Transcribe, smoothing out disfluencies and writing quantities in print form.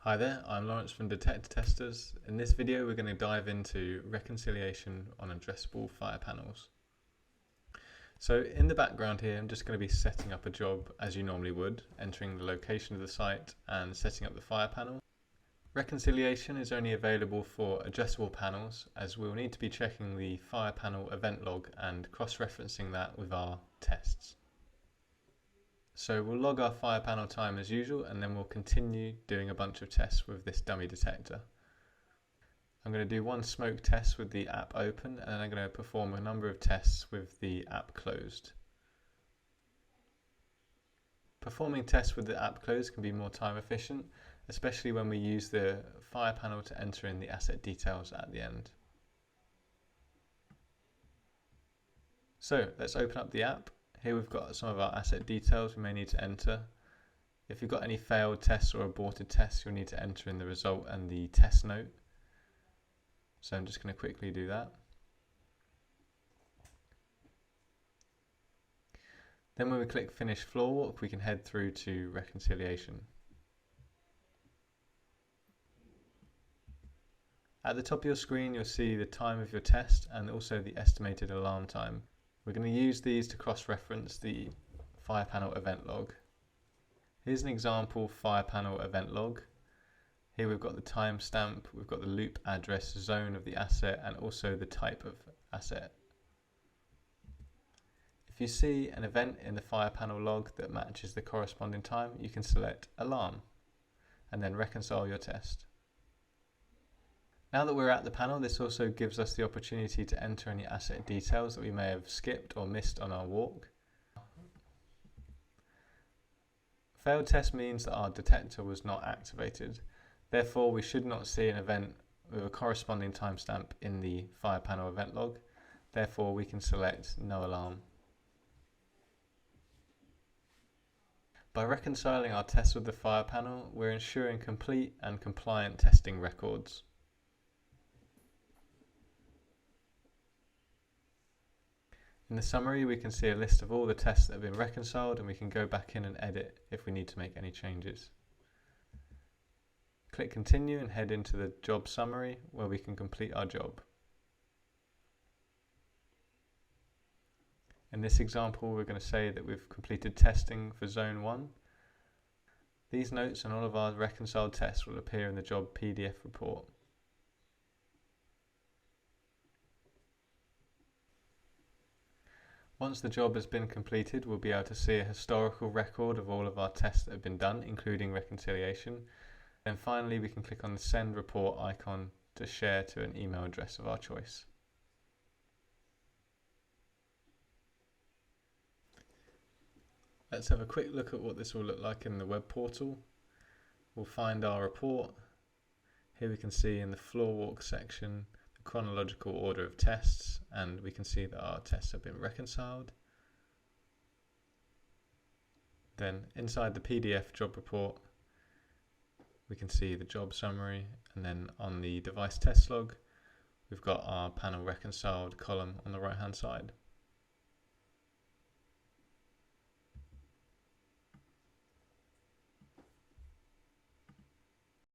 Hi there, I'm Lawrence from Detectortesters. In this video we're going to dive into reconciliation on addressable fire panels. So in the background here I'm just going to be setting up a job as you normally would, entering the location of the site and setting up the fire panel. Reconciliation is only available for addressable panels, as we'll need to be checking the fire panel event log and cross-referencing that with our tests. So we'll log our fire panel time as usual, and then we'll continue doing a bunch of tests with this dummy detector. I'm going to do one smoke test with the app open, and then I'm going to perform a number of tests with the app closed. Performing tests with the app closed can be more time efficient, especially when we use the fire panel to enter in the asset details at the end. So let's open up the app. Here we've got some of our asset details we may need to enter. If you've got any failed tests or aborted tests, you'll need to enter in the result and the test note. So I'm just going to quickly do that. Then when we click Finish Floor Walk, we can head through to Reconciliation. At the top of your screen, you'll see the time of your test and also the estimated alarm time. We're going to use these to cross-reference the fire panel event log. Here's an example fire panel event log. Here we've got the timestamp, we've got the loop address, zone of the asset, and also the type of asset. If you see an event in the fire panel log that matches the corresponding time, you can select Alarm and then reconcile your test. Now that we're at the panel, this also gives us the opportunity to enter any asset details that we may have skipped or missed on our walk. Failed test means that our detector was not activated. Therefore, we should not see an event with a corresponding timestamp in the fire panel event log. Therefore, we can select No Alarm. By reconciling our tests with the fire panel, we're ensuring complete and compliant testing records. In the summary, we can see a list of all the tests that have been reconciled, and we can go back in and edit if we need to make any changes. Click Continue and head into the job summary where we can complete our job. In this example, we're going to say that we've completed testing for Zone 1. These notes and all of our reconciled tests will appear in the job PDF report. Once the job has been completed, we'll be able to see a historical record of all of our tests that have been done, including reconciliation. Then finally, we can click on the Send Report icon to share to an email address of our choice. Let's have a quick look at what this will look like in the web portal. We'll find our report. Here we can see in the floor walk section chronological order of tests, and we can see that our tests have been reconciled. Then inside the PDF job report, we can see the job summary, and then on the device test log, we've got our panel reconciled column on the right hand side.